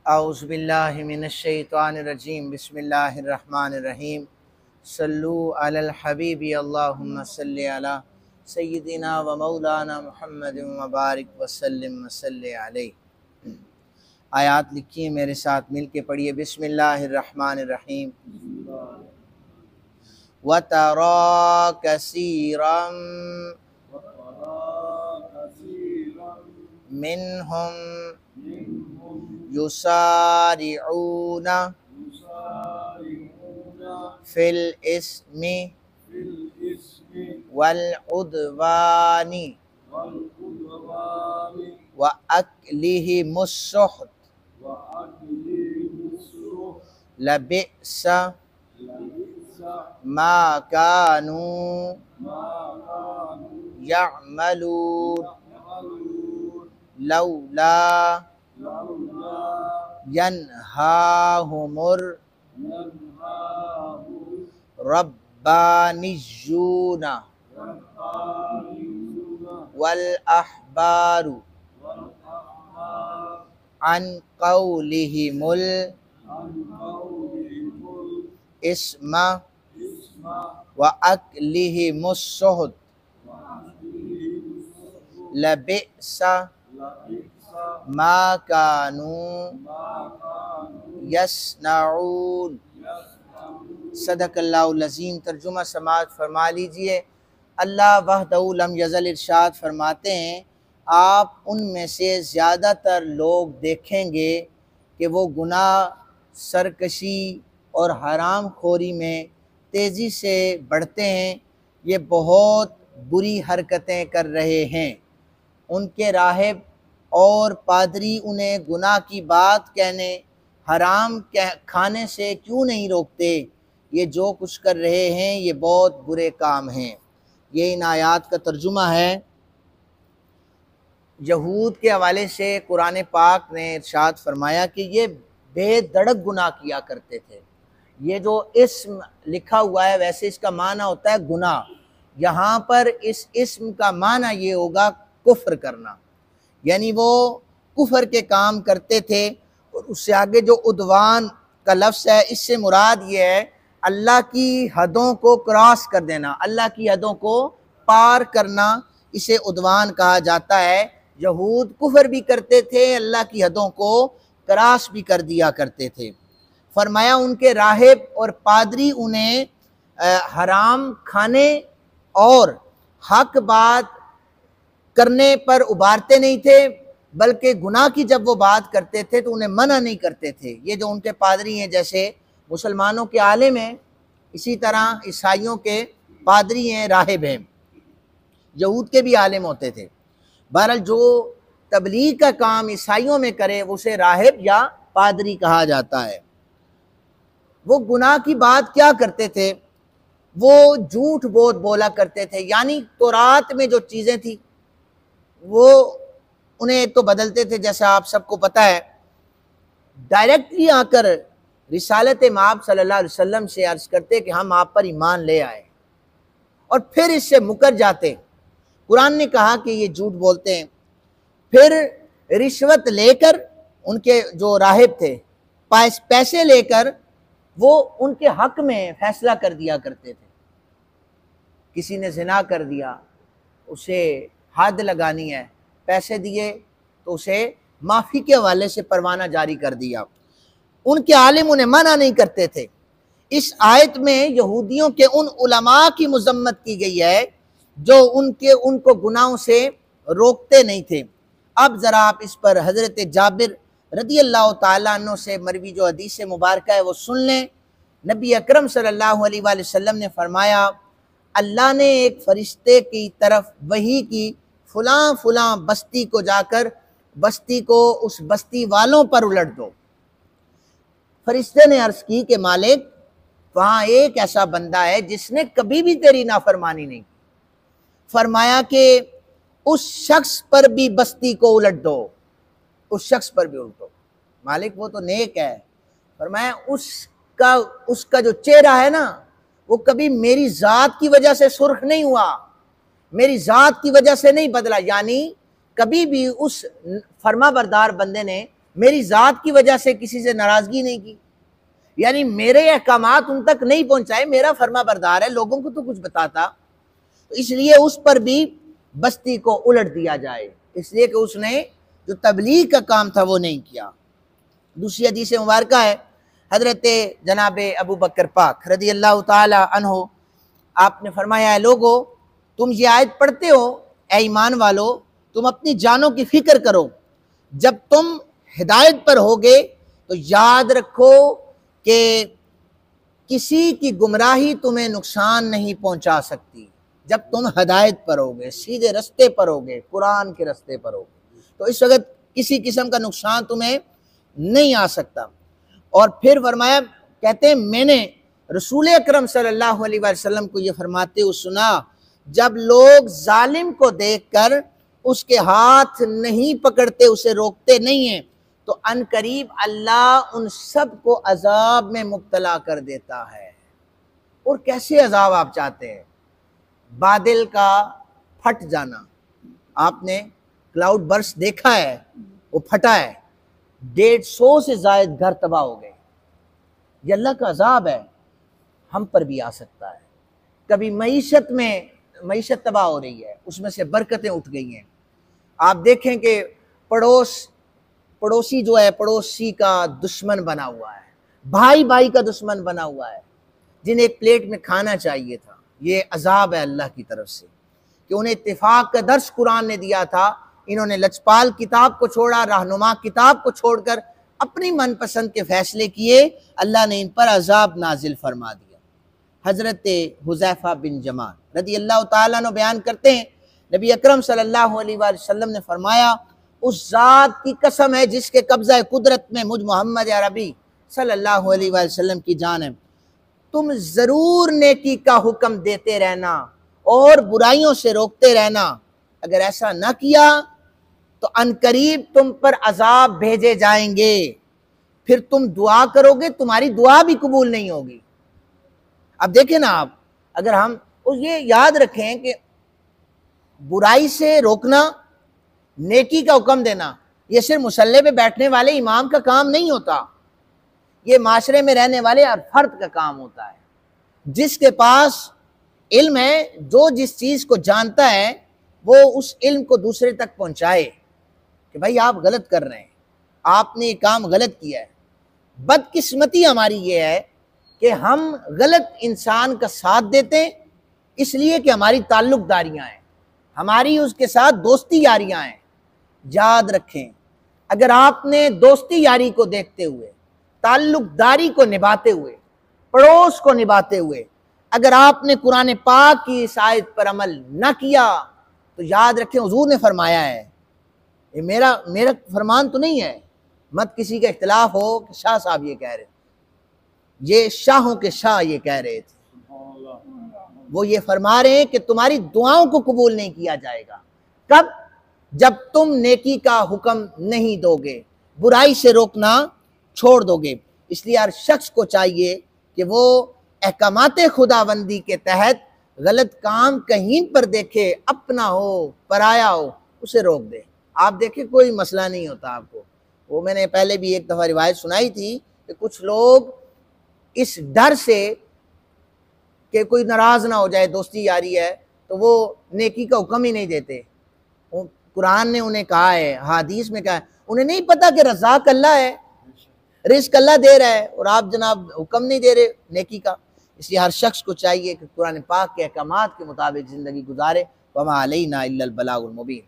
औज़ुबिल्लाहि मिनश्शैतानिर्रजीम बिस्मिल्लाहिर्रहमानिर्रहीम सल्लु अलल हबीबि अल्लाहुम्मा सल्लि अला सय्यिदिना व मौलाना मुहम्मदिन व बारिक व सल्लिम व सल्लि अलैहि। आयात लिखिए, मेरे साथ मिल के पढ़िए। बिस्मिल्लाहिर्रहमानिर्रहीम। व तरा कसीरम मिनहुम युसारिऊना फिल इस्मि वल उद्वानी व अक्लिहिमुस सुहत लबिअसा मा कानू यअमलून लौला यन्हाहुमुर रब्बानिय्यून वल अहबारू अन कौलिहिमुल इस्मा व अक्लिहिमुस सुहत लबिअसा मा कानू यस्नऊन। सदक़ल्लाहुल अज़ीम। तर्जुमा समाअत फरमा लीजिए। अल्लाह वहदहू लम यज़ल इरशाद फरमाते हैं, आप उनमें से ज़्यादातर लोग देखेंगे कि वो गुनाह, सरकशी और हराम खोरी में तेज़ी से बढ़ते हैं। ये बहुत बुरी हरकतें कर रहे हैं। उनके राहिब और पादरी उन्हें गुनाह की बात कहने, हराम खाने से क्यों नहीं रोकते? ये जो कुछ कर रहे हैं ये बहुत बुरे काम हैं। ये इन आयात का तर्जुमा है। यहूद के हवाले से कुरान पाक ने इरशाद फरमाया कि ये बेधड़क गुनाह किया करते थे। ये जो इस्म लिखा हुआ है वैसे इसका माना होता है गुनाह। यहाँ पर इस इस्म का माना ये होगा कुफ्र करना, यानी वो कुफ्र के काम करते थे। और उससे आगे जो उद्वान का लफ्ज़ है, इससे मुराद ये है अल्लाह की हदों को क्रॉस कर देना, अल्लाह की हदों को पार करना, इसे उद्वान कहा जाता है। यहूद कुफ्र भी करते थे, अल्लाह की हदों को क्रॉस भी कर दिया करते थे। फरमाया उनके राहिब और पादरी उन्हें हराम खाने और हक बात करने पर उबारते नहीं थे, बल्कि गुनाह की जब वो बात करते थे तो उन्हें मना नहीं करते थे। ये जो उनके पादरी हैं, जैसे मुसलमानों के आलिम हैं, इसी तरह ईसाइयों के पादरी हैं, राहिब हैं। यहूद के भी आलिम होते थे। बहरहाल जो तबलीग का काम ईसाइयों में करे उसे राहिब या पादरी कहा जाता है। वो गुनाह की बात क्या करते थे? वो झूठ बहुत बोला करते थे, यानी तौरात में जो चीज़ें थी वो उन्हें तो बदलते थे, जैसा आप सबको पता है। डायरेक्टली आकर रिसालत माब सल्लल्लाहु अलैहि वसल्लम से अर्ज़ करते कि हम आप पर ईमान ले आए, और फिर इससे मुकर जाते। कुरान ने कहा कि ये झूठ बोलते हैं। फिर रिश्वत लेकर, उनके जो राहिब थे पैसे लेकर वो उनके हक में फैसला कर दिया करते थे। किसी ने ज़िना कर दिया, उसे हद लगानी है, पैसे दिए तो उसे माफ़ी के हवाले से परवाना जारी कर दिया। उनके आलिम उन्हें मना नहीं करते थे। इस आयत में यहूदियों के उन उलमा की मज़म्मत की गई है जो उनको गुनाहों से रोकते नहीं थे। अब ज़रा आप इस पर हज़रत जाबिर रदी अल्लाह ताला अन्हु से मरवी जो हदीस मुबारक है वो सुन लें। नबी अकरम सल्लल्लाहु अलैहि वसल्लम ने फरमाया, अल्लाह ने एक फ़रिश्ते की तरफ वही की, फ़लाँ फ़लाँ बस्ती को जाकर बस्ती को उस बस्ती वालों पर उलट दो। फरिश्ते ने अर्ज़ की कि मालिक, वहाँ एक ऐसा बंदा है जिसने कभी भी तेरी नाफरमानी नहीं की। फरमाया कि उस शख्स पर भी बस्ती को उलट दो, उस शख्स पर भी उलटो। मालिक वो तो नेक है। फरमाया उसका जो चेहरा है ना, वो कभी मेरी ज़ात की वजह से सुर्ख नहीं हुआ, मेरी ज़ात की वजह से नहीं बदला। यानी कभी भी उस फर्मा बरदार बंदे ने मेरी ज़ात की वजह से किसी से नाराज़गी नहीं की, यानी मेरे अहकामात उन तक नहीं पहुंचाए, मेरा फर्मा बरदार है, लोगों को तो कुछ बताता, तो इसलिए उस पर भी बस्ती को उलट दिया जाए, इसलिए कि उसने जो तबलीग का काम था वो नहीं किया। दूसरी हदीस मुबारक है, हजरत जनाब अबू बकर पाक रज़ी अल्लाह ताला अन्हो, आपने फरमाया है, लोगो तुम ये आयत पढ़ते हो, ए ईमान वालो, तुम अपनी जानों की फिक्र करो, जब तुम हिदायत पर होगे तो याद रखो कि किसी की गुमराही तुम्हें नुकसान नहीं पहुंचा सकती। जब तुम हिदायत पर होगे, सीधे रास्ते पर होगे, कुरान के रास्ते पर होगे, तो इस वक्त किसी किस्म का नुकसान तुम्हें नहीं आ सकता। और फिर फरमाया, कहते हैं मैंने रसूल अकरम सल्लल्लाहु अलैहि वसल्लम को ये फरमाते हुए सुना, जब लोग जालिम को देखकर उसके हाथ नहीं पकड़ते, उसे रोकते नहीं हैं, तो अनकरीब अल्लाह उन सब को अजाब में मुब्तला कर देता है। और कैसे अजाब आप चाहते हैं? बादल का फट जाना, आपने क्लाउड बर्स्ट देखा है, वो फटा है, 150 से जायद घर तबाह हो गए। ये अल्लाह का अजाब है, हम पर भी आ सकता है। कभी मईशत तबाह हो रही है, उसमें से बरकतें उठ गई हैं। आप देखें कि पड़ोसी जो है, पड़ोसी का दुश्मन बना हुआ है, भाई भाई का दुश्मन बना हुआ है, जिन्हें एक प्लेट में खाना चाहिए था। ये अजाब है अल्लाह की तरफ से कि उन्हें इत्तेफाक का दर्स कुरान ने दिया था, इन्होंने लचपाल किताब को छोड़ा, रहनुमा किताब को छोड़कर अपनी मनपसंद के फैसले किए, अल्लाह ने इन पर अजाब नाजिल फरमा दिया। हजरत हुज़ैफा बिन जमान रज़ी अल्लाह ताला अन्हु बयान करते हैं, नबी अकरम सल्लल्लाहु अलैहि वसल्लम ने फरमाया, उस ज़ात की कसम है जिसके कब्ज़ा कुदरत में मुझ मोहम्मद अरबी सल्लल्लाहु अलैहि वसल्लम की जान है, तुम ज़रूर नेकी का हुक्म देते रहना और बुराइयों से रोकते रहना, अगर ऐसा न किया तो अनकरीब तुम पर अजाब भेजे जाएंगे, फिर तुम दुआ करोगे, तुम्हारी दुआ भी कबूल नहीं होगी। अब देखें ना आप, अगर हम ये याद रखें कि बुराई से रोकना, नेकी का हुक्म देना, ये सिर्फ मुसल्ले पे बैठने वाले इमाम का काम नहीं होता, ये माशरे में रहने वाले हर फर्द का काम होता है। जिसके पास इल्म है, जो जिस चीज़ को जानता है, वो उस इल्म को दूसरे तक पहुंचाए कि भाई आप गलत कर रहे हैं, आपने ये काम गलत किया है। बदकिस्मती हमारी ये है कि हम गलत इंसान का साथ देते हैं, इसलिए कि हमारी ताल्लुकदारियां हैं, हमारी उसके साथ दोस्ती यारियां हैं। याद रखें, अगर आपने दोस्ती यारी को देखते हुए, ताल्लुकदारी को निभाते हुए, पड़ोस को निभाते हुए, अगर आपने कुरान पाक की इस आयत पर अमल न किया, तो याद रखें हुजूर ने फरमाया है, ये मेरा फरमान तो नहीं है, मत किसी का इख्तिलाफ हो कि शाह साहब ये कह रहे, ये शाहों के शाह ये कह रहे थे, वो ये फरमा रहे हैं कि तुम्हारी दुआओं को कबूल नहीं किया जाएगा। कब? जब तुम नेकी का हुक्म नहीं दोगे, बुराई से रोकना छोड़ दोगे। इसलिए हर शख्स को चाहिए कि वो अहकामाते खुदाबंदी के तहत गलत काम कहीं पर देखे, अपना हो पराया हो, उसे रोक दे। आप देखें कोई मसला नहीं होता आपको। वो मैंने पहले भी एक दफ़ा रिवायत सुनाई थी कि कुछ लोग इस डर से कि कोई नाराज़ ना हो जाए, दोस्ती यारी है, तो वो नेकी का हुक्म ही नहीं देते। कुरान ने उन्हें कहा है, हदीस में कहा है, उन्हें नहीं पता कि रज़ाक अल्लाह है, रिज़्क़ अल्लाह दे रहा है, और आप जनाब हुक्म नहीं दे रहे नेकी का। इसलिए हर शख्स को चाहिए कि कुरान पाक के अहकामात के मुताबिक ज़िंदगी गुजारे। वमा अलैना इल्लल बलागुल मुबीन।